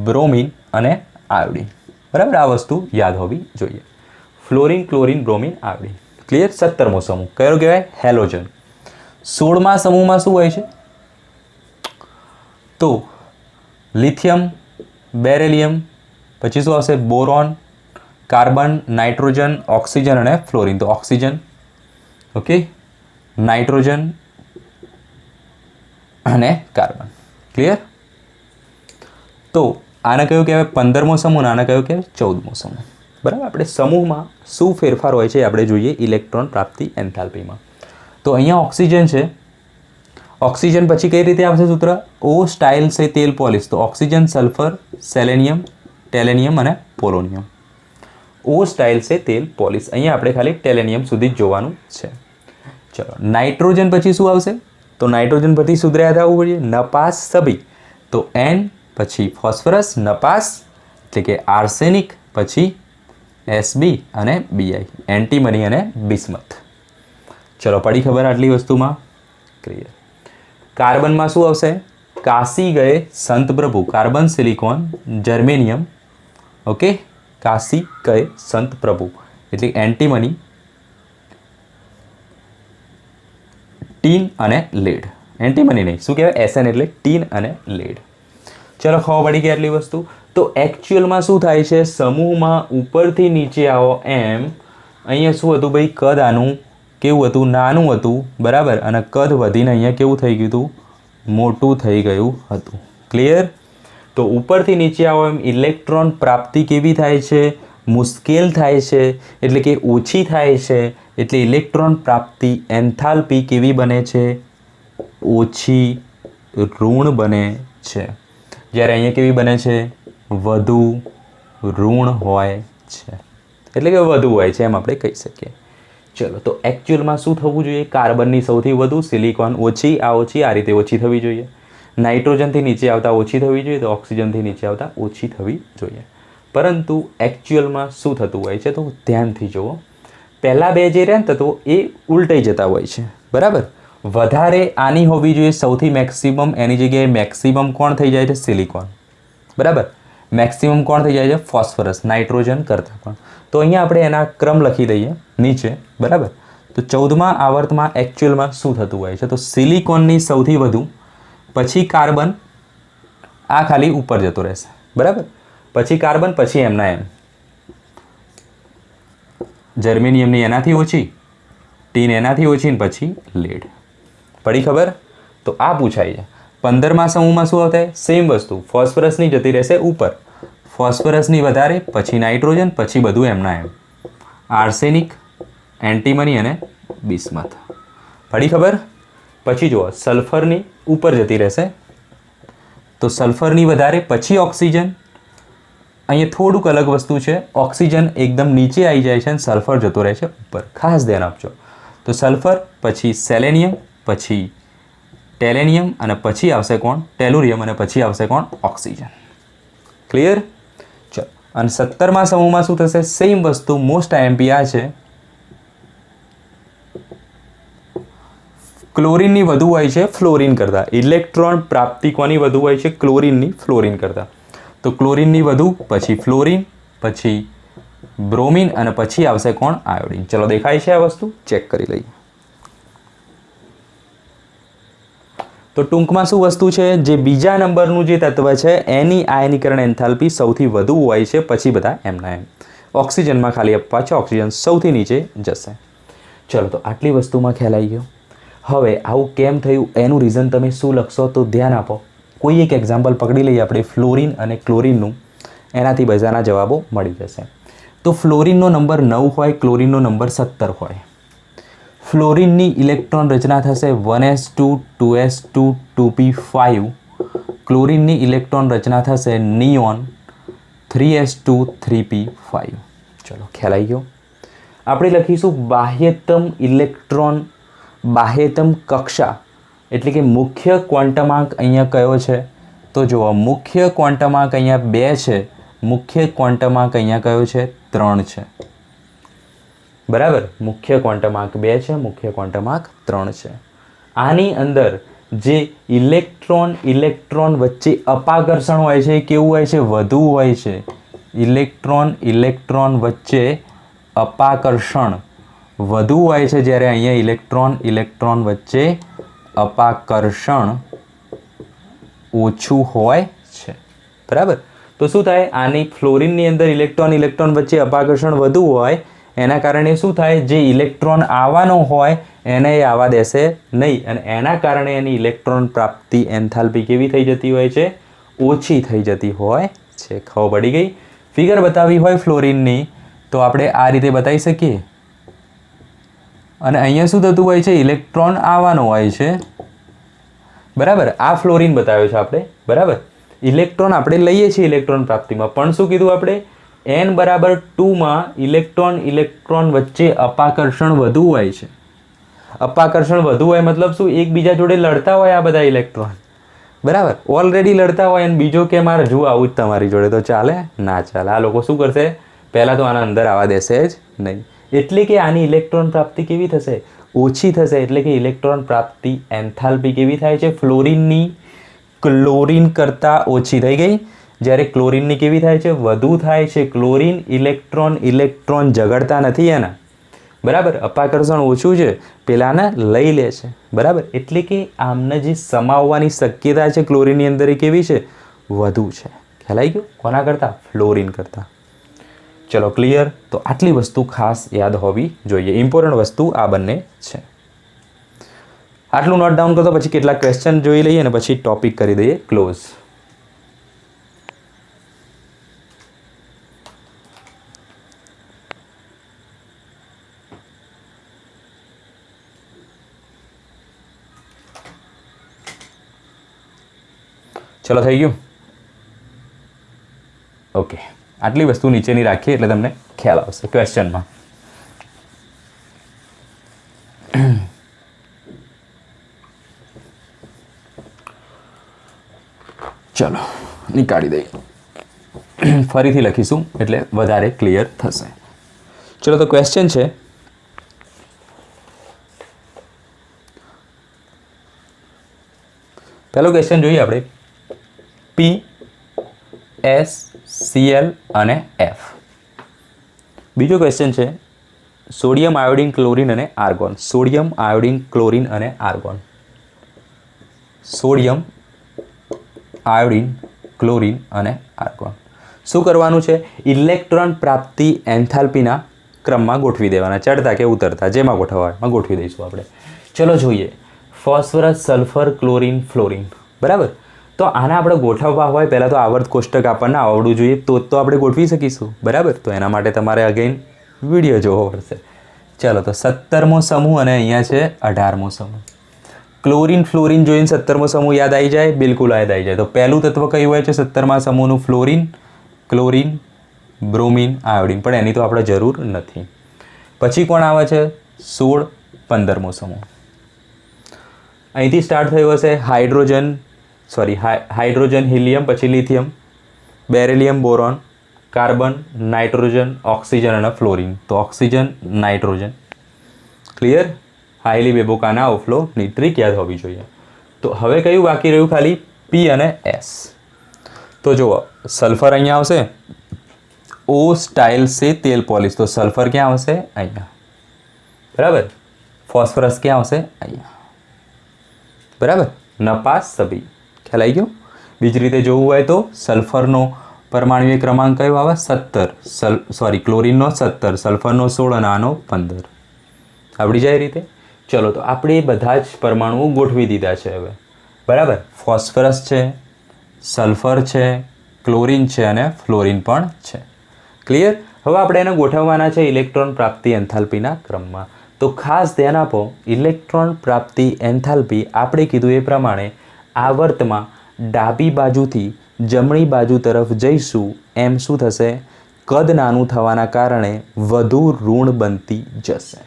બ્રોમિન અને આયોડિન. બરાબર, આ વસ્તુ યાદ હોવી જોઈએ. Fluorine, chlorine, bromine, iodine. Clear? 17મો સમૂહ કયો કહેવાય? હેલોજન. 16મા સમૂહમાં શું હોય છે? તો લિથિયમ, બેરેલિયમ, પછી શું આવશે? બોરોન, કાર્બન, નાઇટ્રોજન, ઓક્સિજન અને ફ્લોરિન. તો ઓક્સિજન, ઓકે, નાઇટ્રોજન અને કાર્બન. ક્લિયર? તો આને કયું કહેવાય? 15મો સમૂહ. આને કયું કહેવાય? 14મો સમૂહ. બરાબર, આપણે સમૂહમાં શું ફેરફાર હોય છે આપણે જોઈએ ઇલેક્ટ્રોન પ્રાપ્તિ એન્થાલ્પીમાં. તો અહીંયા ઓક્સિજન છે. ઓક્સિજન પછી કઈ રીતે આવશે સૂત્ર? ઓ સ્ટાઇલ સે તેલ પોલિશ. તો ઓક્સિજન, સલ્ફર, સેલેનિયમ, ટેલેનિયમ અને પોલોનિયમ. ઓ સ્ટાઇલ સે તેલ પોલિશ. અહીંયા આપણે ખાલી ટેલેનિયમ સુધી જ જોવાનું છે. ચલો, નાઇટ્રોજન પછી શું આવશે? તો નાઇટ્રોજન પરથી સૂત્ર યાદ આવવું પડે. નપાસ, સભી. તો એન પછી ફોસ્ફરસ, નપાસ એટલે કે આર્સેનિક, પછી એસબી અને બીઆઈ, એન્ટીમની અને બિસ્મથ. ચલો, પડી ખબર આટલી વસ્તુમાં? ક્લિયર. કાર્બનમાં શું આવશે? કાશી ગયે સંત પ્રભુ. Carbon, silicon, germanium. Okay, Kashi ગયે સંત પ્રભુ એટલે એન્ટીમની, ટીન અને લેડ. એન્ટીમની નહીં, શું કહેવાય? એસએન એટલે ટીન અને લેડ. ચલો, ખબર પડી ગઈ આટલી વસ્તુ. તો એકચ્યુઅલમાં શું થાય છે? સમૂહમાં ઉપરથી નીચે આવો એમ અહીંયા શું હતું ભાઈ? કદ આનું કેવું હતું? નાનું હતું. બરાબર, અને કદ વધીને અહીંયા કેવું થઈ ગયું હતું? મોટું થઈ ગયું હતું. ક્લિયર? તો ઉપરથી નીચે આવો એમ ઇલેક્ટ્રોન પ્રાપ્તિ કેવી થાય છે? મુશ્કેલ થાય છે, એટલે કે ઓછી થાય છે. એટલે ઇલેક્ટ્રોન પ્રાપ્તિ એન્થાલ્પી કેવી બને છે? ઓછી, ઋણ બને છે. જ્યારે અહીંયા કેવી બને છે? વધુ ઋણ હોય છે, એટલે કે વધુ હોય છે એમ આપણે કહી શકીએ. ચલો, તો એકચ્યુઅલમાં શું થવું જોઈએ? કાર્બનની સૌથી વધુ, સિલિકોન ઓછી, આ રીતે ઓછી થવી જોઈએ. નાઇટ્રોજનથી નીચે આવતા ઓછી થવી જોઈએ. તો ઓક્સિજનથી નીચે આવતા ઓછી થવી જોઈએ. પરંતુ એકચ્યુઅલમાં શું થતું હોય છે? તો ધ્યાનથી જુઓ. પહેલાં બે જે રહ્યા ને તત્વો એ ઉલટાઈ જતા હોય છે. બરાબર, વધારે આની હોવી જોઈએ સૌથી મેક્સિમમ, એની જગ્યાએ મેક્સિમમ કોણ થઈ જાય છે? સિલિકોન. બરાબર, મેક્સિમમ કોણ થઈ જાય છે? ફોસ્ફરસ, નાઇટ્રોજન કરતાં પણ. તો અહીંયા આપણે એના ક્રમ લખી દઈએ નીચે. બરાબર, તો 14મા આવર્તમાં એકચ્યુઅલમાં શું થતું હોય છે? તો સિલિકોનની સૌથી વધુ, પછી કાર્બન, આ ખાલી ઉપર જતો રહેશે. બરાબર, પછી કાર્બન, પછી એમના એમ જર્મેનિયમની એનાથી ઓછી, ટીન એનાથી ઓછી, ને પછી લેડ. પડી ખબર? તો આ પૂછાય છે. 15મા સમૂહમાં શું આવતા? સેમ વસ્તુ. ફોસ્ફરસની જતી રહેશે ઉપર, ફોસ્ફરસની વધારે, પછી નાઇટ્રોજન, પછી બધું એમના એમ આર્સેનિક, એન્ટીમની અને બિસ્મથ. પડી ખબર? પછી જુઓ, સલ્ફરની ઉપર જતી રહેશે. તો સલ્ફરની વધારે, પછી ઓક્સિજન. અહીંયા થોડુંક અલગ વસ્તુ છે. ઓક્સિજન એકદમ નીચે આવી જાય છે અને સલ્ફર જતો રહે છે ઉપર. ખાસ ધ્યાન આપજો. તો સલ્ફર, પછી સેલેનિયમ, પછી ટેલેનિયમ અને પછી આવશે કોણ? ટેલુરિયમ અને પછી આવશે કોણ? ઓક્સિજન. ક્લિયર? ચલો, અને 17મા સમૂહમાં શું થશે? સેમ વસ્તુ. મોસ્ટ આઈએમપી આ છે. ક્લોરિનની વધુ હોય છે ફ્લોરિન કરતાં. ઇલેક્ટ્રોન પ્રાપ્તિ કોની વધુ હોય છે? ક્લોરિનની ફ્લોરિન કરતાં. તો ક્લોરિનની વધુ, પછી ફ્લોરિન, પછી બ્રોમિન અને પછી આવશે કોણ? આયોડિન. ચલો, દેખાય છે આ વસ્તુ? ચેક કરી લઈએ. તો ટૂંકમાં શું વસ્તુ છે? જે બીજા નંબરનું જે તત્વ છે એની આયનીકરણ એન્થાલ્પી સૌથી વધુ હોય છે, પછી બધા એમના એમ. ઓક્સિજનમાં ખાલી આપવા છે, ઓક્સિજન સૌથી નીચે જશે. ચલો, તો આટલી વસ્તુમાં ખ્યાલ આવી ગયો. હવે આવું કેમ થયું એનું રીઝન તમે શું લખશો? તો ધ્યાન આપો. કોઈ એક એક્ઝામ્પલ પકડી લઈએ આપણે ફ્લોરિન અને ક્લોરિનનું, એનાથી બધાના જવાબો મળી જશે. તો ફ્લોરિનનો નંબર 9 હોય, ક્લોરિનનો નંબર 17 હોય. ફ્લોરિનની ઇલેક્ટ્રોન રચના થશે 1s2 2s2 2p5. ક્લોરિનની ઇલેક્ટ્રોન રચના થશે નિયોન 3s2 3p5. ચલો, ખ્યાલ આવી ગયો. આપણે લખીશું બાહ્યતમ ઇલેક્ટ્રોન, બાહ્યતમ કક્ષા એટલે કે મુખ્ય ક્વોન્ટમાંક અહીંયા કયો છે? તો જુઓ, મુખ્ય ક્વોન્ટમાંક અહીંયા 2 છે, મુખ્ય ક્વોન્ટમાંક અહીંયા કયો છે? 3 છે. બરાબર, મુખ્ય ક્વોન્ટમ આંક 2 છે, મુખ્ય ક્વોન્ટમ આંક 3 છે. આની અંદર જે ઇલેક્ટ્રોન વચ્ચે અપાકર્ષણ હોય છે એ કેવું હોય છે? વધુ હોય છે. ઇલેક્ટ્રોન વચ્ચે અપાકર્ષણ વધુ હોય છે, જ્યારે અહીંયા ઇલેક્ટ્રોન વચ્ચે અપાકર્ષણ ઓછું હોય છે. બરાબર, તો શું થાય? આની ફ્લોરિનની અંદર ઇલેક્ટ્રોન વચ્ચે અપાકર્ષણ વધુ હોય, એના કારણે શું થાય? જે ઇલેક્ટ્રોન આવવાનો હોય એને એ આવવા દેશે નહીં, અને એના કારણે એની ઇલેક્ટ્રોન પ્રાપ્તિ એન્થાલ્પી કેવી થઈ જતી હોય છે? ઓછી થઈ જતી હોય છે. ખબર પડી ગઈ? ફિગર બતાવી હોય ફ્લોરિનની તો આપણે આ રીતે બતાવી શકીએ. અને અહીંયા શું થતું હોય છે? ઇલેક્ટ્રોન આવવાનો હોય છે. બરાબર, આ ફ્લોરિન બતાવ્યો છે આપણે. બરાબર, ઇલેક્ટ્રોન આપણે લઈએ છીએ ઇલેક્ટ્રોન પ્રાપ્તિમાં, પણ શું કીધું આપણે? n બરાબર 2માં ઇલેક્ટ્રોન વચ્ચે અપાકર્ષણ વધુ હોય છે. અપાકર્ષણ વધુ હોય મતલબ શું? એકબીજા જોડે લડતા હોય આ બધા ઇલેક્ટ્રોન. બરાબર, ઓલરેડી લડતા હોય અને બીજો કે મારે જો આવું જ તમારી જોડે, તો ચાલે? ના ચાલે. આ લોકો શું કરશે? પહેલાં તો આના અંદર આવવા દેશે જ નહીં. એટલે કે આની ઇલેક્ટ્રોન પ્રાપ્તિ કેવી થશે? ઓછી થશે. એટલે કે ઇલેક્ટ્રોન પ્રાપ્તિ એન્થાલ્પી કેવી થાય છે? ફ્લોરિનની ક્લોરિન કરતાં ઓછી થઈ ગઈ, જ્યારે ક્લોરિનની કેવી થાય છે? વધુ થાય છે. ક્લોરિન ઇલેક્ટ્રોન ઝઘડતા નથી એના. બરાબર, અપાકર્ષણ ઓછું છે, પેલાને લઈ લે છે. બરાબર, એટલે કે આમને જે સમાવવાની શક્યતા છે ક્લોરિનની અંદર એ કેવી છે? વધુ છે. ખ્યાલ આવી ગયો? કોના કરતાં? ફ્લોરિન કરતાં. ચલો, ક્લિયર? તો આટલી વસ્તુ ખાસ યાદ હોવી જોઈએ. ઇમ્પોર્ટન્ટ વસ્તુ આ બંને છે. આટલું નોટ ડાઉન કરતો પછી કેટલાક ક્વેશ્ચન જોઈ લઈએ અને પછી ટોપિક કરી દઈએ ક્લોઝ. ચલો, થઈ ગયું? ઓકે, આટલી વસ્તુ નીચેની રાખીએ એટલે તમને ખ્યાલ આવશે ક્વેશ્ચનમાં. ચલો, નીકાળી દઈએ. ફરીથી લખીશું એટલે વધારે ક્લિયર થશે. ચલો, તો ક્વેશ્ચન છે, પહેલો ક્વેશ્ચન જોઈએ આપણે. P, S, Cl અને F. બીજો ક્વેશ્ચન છે સોડિયમ આયોડિન ક્લોરિન અને આર્ગોન. સોડિયમ આયોડિન ક્લોરિન અને આર્ગોન. સોડિયમ આયોડિન ક્લોરિન અને આર્ગોન. શું કરવાનું છે? ઇલેક્ટ્રોન પ્રાપ્તિ એન્થાલ્પીના ક્રમમાં ગોઠવી દેવાના. ચડતા કે ઉતરતા, જેમાં ગોઠવવા એમાં ગોઠવી દઈશું આપણે. ચલો જોઈએ. Phosphorus, sulphur, chlorine, fluorine. બરાબર, તો આને આપણે ગોઠવવા હોય પહેલાં તો આવર્ત કોષ્ટક આપણને આવડવું જોઈએ, તો આપણે ગોઠવી શકીશું. બરાબર, તો એના માટે તમારે અગેન વિડીયો જોવો પડશે. ચલો, તો 17મો સમૂહ અને અહીંયા છે 18મો સમૂહ. ક્લોરિન ફ્લોરિન જોઈને 17મો સમૂહ યાદ આવી જાય? બિલકુલ યાદ આવી જાય. તો પહેલું તત્વ કયું હોય છે 17મા સમૂહનું? Fluorine, chlorine, bromine, iodine. પણ એની તો આપણે જરૂર નથી. પછી કોણ આવે છે? 16, 15મો સમૂહ. અહીંથી સ્ટાર્ટ થયો હશે હાઇડ્રોજન, હિલિયમ, પછી lithium, beryllium, boron, carbon, nitrogen, oxygen અને ફ્લોરિન. તો ઓક્સિજન, નાઇટ્રોજન. ક્લિયર? હાઈલી બેબોકાના ઓફલોની ટ્રીક યાદ હોવી જોઈએ. તો હવે કયું બાકી રહ્યું? ખાલી P અને S. તો જુઓ, સલ્ફર અહીંયા આવશે. ઓ સ્ટાઇલ સે તેલ પોલિશ. તો સલ્ફર ક્યાં આવશે? અહીંયા. બરાબર, ફોસ્ફરસ ક્યાં આવશે? અહીંયા. બરાબર, નપાસ સભી. ખ્યાલ આવી ગયો? બીજી રીતે જોવું હોય તો સલ્ફરનો પરમાણ્વીય ક્રમાંક કયો આવે? 17. ક્લોરિનનો 17, સલ્ફરનો 16 અને આનો 15. આવડી જાય રીતે? ચલો, તો આપણે બધા જ પરમાણુઓ ગોઠવી દીધા છે હવે. બરાબર, ફોસ્ફરસ છે, સલ્ફર છે, ક્લોરિન છે અને ફ્લોરિન પણ છે. ક્લિયર? હવે આપણે એને ગોઠવવાના છે ઇલેક્ટ્રોન પ્રાપ્તિ એન્થાલ્પીના ક્રમમાં. તો ખાસ ધ્યાન આપો, ઇલેક્ટ્રોન પ્રાપ્તિ એન્થાલ્પી આપણે કીધું એ પ્રમાણે આવર્તમાં ડાબી બાજુથી જમણી બાજુ તરફ જઈશું એમ શું થશે? કદ નાનું થવાના કારણે વધુ ઋણ બનતી જશે.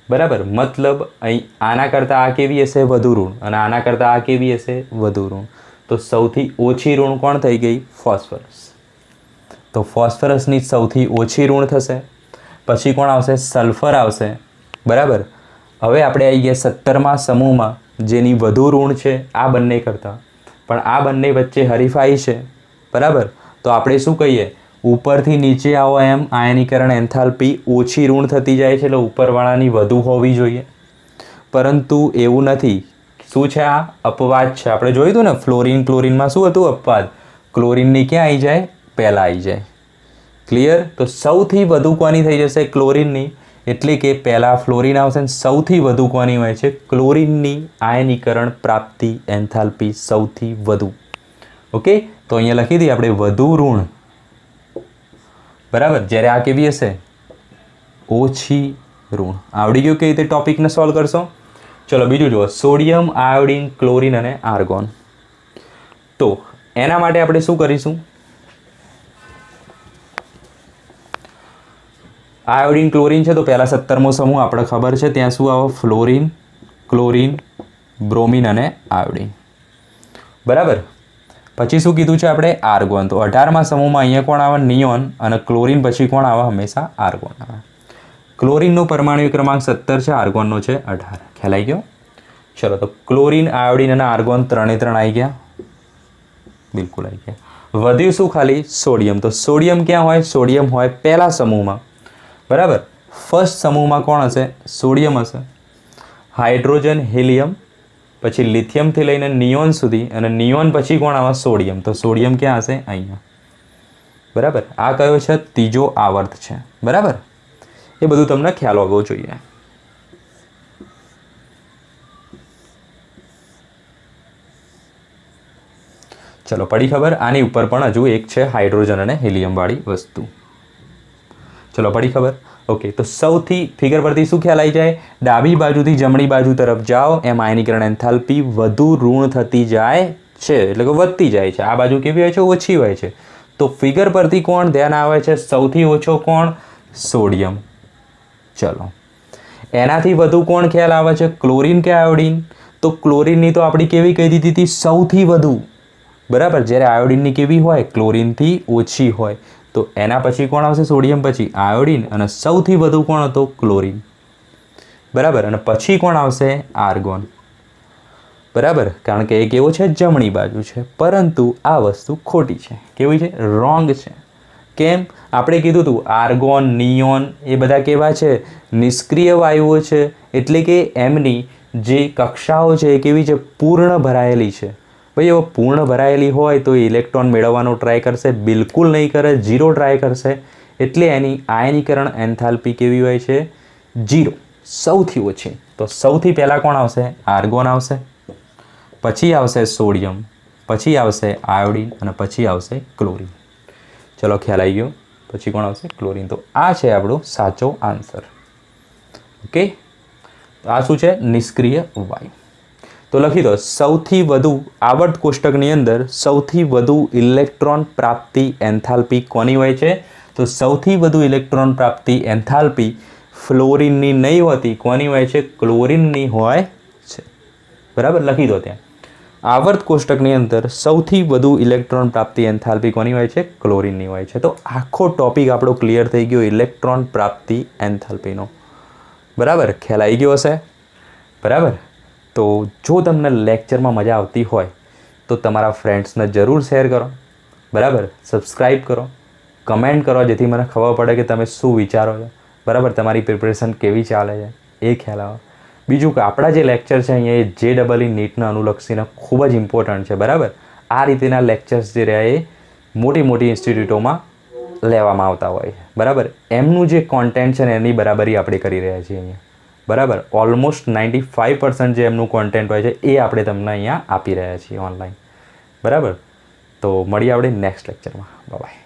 બરાબર, મતલબ અહીં આના કરતાં આ કેવી હશે? વધુ ઋણ. અને આના કરતાં આ કેવી હશે? વધુ ઋણ. તો સૌથી ઓછી ઋણ કોણ થઈ ગઈ? ફોસ્ફરસ. તો ફોસ્ફરસની સૌથી ઓછી ઋણ થશે. પછી કોણ આવશે? સલ્ફર આવશે, બરાબર. હવે આપણે આવી ગયા 17મા સમૂહમાં, જેની વધુ ઋણ છે આ બંને કરતાં, પણ આ બંને વચ્ચે હરીફાઈ છે, બરાબર. તો આપણે શું કહીએ? ઉપરથી નીચે આવો એમ આયનીકરણ એન્થાલ્પી ઓછી ઋણ થતી જાય છે, એટલે ઉપરવાળાની વધુ હોવી જોઈએ, પરંતુ એવું નથી. શું છે આ? અપવાદ છે. આપણે જોયું હતું ને ફ્લોરિન ક્લોરિનમાં શું હતું? અપવાદ. ક્લોરિનની ક્યાં આવી જાય? પહેલાં આવી જાય. ક્લિયર? તો સૌથી વધુ કોની થઈ જશે? ક્લોરિનની. એટલે કે પહેલાં ફ્લોરિન આવશે ને સૌથી વધુ કોની હોય છે? ક્લોરિનની આયનીકરણ પ્રાપ્તિ એન્થાલ્પી સૌથી વધુ. ઓકે, તો અહીંયા લખી દઈએ આપણે વધુ ઋણ, બરાબર. જ્યારે આ કેવી હશે? ઓછી ઋણ. આવડી ગયું કઈ રીતે ટોપિકને સોલ્વ કરશો? ચલો બીજું જુઓ, સોડિયમ, આયોડિન, ક્લોરિન અને આર્ગોન. તો એના માટે આપણે શું કરીશું? આયોડિન ક્લોરિન છે તો પહેલાં 17મો સમૂહ આપણે ખબર છે, ત્યાં શું આવે? ફ્લોરિન, ક્લોરિન, બ્રોમિન અને આયોડિન, બરાબર. પછી શું કીધું છે આપણે? આર્ગોન. તો 18મા સમૂહમાં અહીંયા કોણ આવે? નિયોન. અને ક્લોરિન પછી કોણ આવે? હંમેશા આર્ગોન આવે. ક્લોરિનનો પરમાણુ ક્રમાંક 17 છે, આર્ગોનનો છે 18. ખ્યાલ આવી ગયો? ચલો, તો ક્લોરિન, આયોડિન અને આર્ગોન ત્રણે ત્રણ આવી ગયા, બિલકુલ આવી ગયા. વધ્યું શું? ખાલી સોડિયમ. તો સોડિયમ ક્યાં હોય? સોડિયમ હોય પહેલા સમૂહમાં, બરાબર. ફર્સ્ટ સમૂહમાં કોણ હશે? સોડિયમ હશે. હાઇડ્રોજન, હિલિયમ, પછી લિથિયમથી લઈને નિયોન સુધી, અને નિયોન પછી કોણ આવે? સોડિયમ. તો સોડિયમ ક્યાં હશે? અહીંયા, બરાબર. આ કયો છે? ત્રીજો આવર્ત છે, બરાબર. એ બધું તમને ખ્યાલ હોવો જોઈએ. ચલો પડી ખબર? આની ઉપર પણ હજુ એક છે હાઇડ્રોજન અને હિલિયમ વાળી વસ્તુ. ચલો પડી ખબર? ઓકે, તો સૌથી ફિગર પરથી શું ખ્યાલ આવી જાય? ડાબી બાજુથી જમણી બાજુ તરફ જાઓ એમ આયનીકરણ એન્થાલ્પી વધુ ઋણ થતી જાય છે, એટલે કે વધતી જાય છે. આ બાજુ કેવી હોય છે? ઓછી હોય છે. તો ફિગર પરથી કોણ ધ્યાન આવે છે? સૌથી ઓછો કોણ? સોડિયમ. ચલો, એનાથી વધુ કોણ ખ્યાલ આવે છે? ક્લોરિન કે આયોડિન? તો ક્લોરિનની તો આપણી કેવી કહી દીધી હતી? સૌથી વધુ, બરાબર. જ્યારે આયોડિનની કેવી હોય? ક્લોરિનથી ઓછી હોય. તો એના પછી કોણ આવશે? સોડિયમ પછી આયોડિન, અને સૌથી વધુ કોણ હતો? ક્લોરિન, બરાબર. અને પછી કોણ આવશે? આર્ગોન, બરાબર. કારણ કે એ કેવો છે? જમણી બાજુ છે. પરંતુ આ વસ્તુ ખોટી છે. કેવી છે? રોંગ છે. કેમ? આપણે કીધું હતું આર્ગોન, નિયોન એ બધા કેવા છે? નિષ્ક્રિય વાયુઓ છે, એટલે કે એમની જે કક્ષાઓ છે એ કેવી છે? પૂર્ણ ભરાયેલી છે. ભાઈ એવો પૂર્ણ ભરાયેલી હોય તો ઇલેક્ટ્રોન મેળવવાનો ટ્રાય કરશે? બિલકુલ નહીં કરે, 0 ટ્રાય કરશે. એટલે એની આયનીકરણ એન્થાલ્પી કેવી હોય છે? 0, સૌથી ઓછી. તો સૌથી પહેલાં કોણ આવશે? આર્ગોન આવશે, પછી આવશે સોડિયમ, પછી આવશે આયોડિન, અને પછી આવશે ક્લોરિન. ચલો ખ્યાલ આવી ગયો? પછી કોણ આવશે? ક્લોરિન. તો આ છે આપણો સાચો આન્સર. ઓકે, તો આ શું છે? નિષ્ક્રિય વાયુ. તો લખી દો, સૌથી વધુ આવર્ત કોષ્ટકની અંદર સૌથી વધુ ઇલેક્ટ્રોન પ્રાપ્તિ એન્થાલ્પી કોની હોય છે? તો સૌથી વધુ ઇલેક્ટ્રોન પ્રાપ્તિ એન્થાલ્પી ફ્લોરિનની નહીં હોતી, કોની હોય છે? ક્લોરિનની હોય છે, બરાબર. લખી દો ત્યાં, આવર્ત કોષ્ટકની અંદર સૌથી વધુ ઇલેક્ટ્રોન પ્રાપ્તિ એન્થાલ્પી કોની હોય છે? ક્લોરિનની હોય છે. તો આખો ટોપિક આપણો ક્લિયર થઈ ગયો ઇલેક્ટ્રોન પ્રાપ્તિ એન્થાલ્પીનો, બરાબર. ખ્યાલ આવી ગયો હશે, બરાબર. તો જો તમને લેક્ચરમાં મજા આવતી હોય તો તમારા ફ્રેન્ડ્સને જરૂર શેર કરો, બરાબર. સબસ્ક્રાઈબ કરો, કમેન્ટ કરો, જેથી મને ખબર પડે કે તમે શું વિચારો છો, બરાબર. તમારી પ્રિપરેશન કેવી ચાલે છે એ ખ્યાલ આવે. બીજું કે આપણા જે લેક્ચર છે અહીંયા એ JEE નીટના અનુલક્ષીને ખૂબ જ ઇમ્પોર્ટન્ટ છે, બરાબર. આ રીતેના લેક્ચર્સ જે રહ્યા એ મોટી મોટી ઇન્સ્ટિટ્યૂટોમાં લેવામાં આવતા હોય છે, બરાબર. એમનું જે કોન્ટેન્ટ છે ને એની બરાબરી આપણે કરી રહ્યા છીએ અહીંયા, બરાબર. ઓલમોસ્ટ 95% જે એમનું કોન્ટેન્ટ હોય છે એ આપણે તમને અહીંયા આપી રહ્યા છીએ ઓનલાઈન, બરાબર. તો મળીએ આપણે નેક્સ્ટ લેક્ચરમાં. બાય.